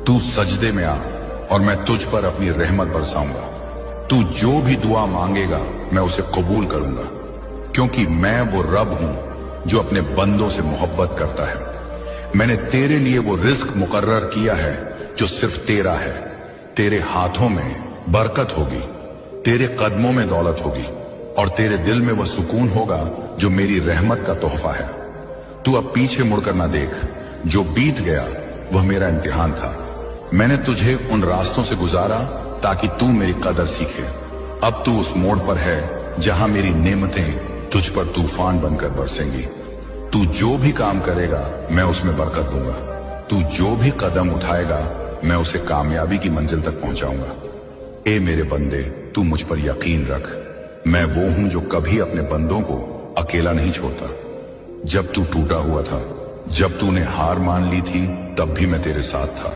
तू सजदे में आ और मैं तुझ पर अपनी रहमत बरसाऊंगा। तू जो भी दुआ मांगेगा मैं उसे कबूल करूंगा, क्योंकि मैं वो रब हूं जो अपने बंदों से मोहब्बत करता है। मैंने तेरे लिए वो रिज्क मुकर्रर किया है जो सिर्फ तेरा है। तेरे हाथों में बरकत होगी, तेरे कदमों में दौलत होगी और तेरे दिल में वह सुकून होगा जो मेरी रहमत का तोहफा है। तू अब पीछे मुड़कर ना देख, जो बीत गया वह मेरा इम्तिहान था। मैंने तुझे उन रास्तों से गुजारा ताकि तू मेरी कदर सीखे। अब तू उस मोड़ पर है जहां मेरी नेमतें तुझ पर तूफान बनकर बरसेंगी। तू जो भी काम करेगा मैं उसमें बरकत दूंगा। तू जो भी कदम उठाएगा मैं उसे कामयाबी की मंजिल तक पहुंचाऊंगा। ए मेरे बंदे, तू मुझ पर यकीन रख। मैं वो हूं जो कभी अपने बंदों को अकेला नहीं छोड़ता। जब तू टूटा हुआ था, जब तूने हार मान ली थी, तब भी मैं तेरे साथ था।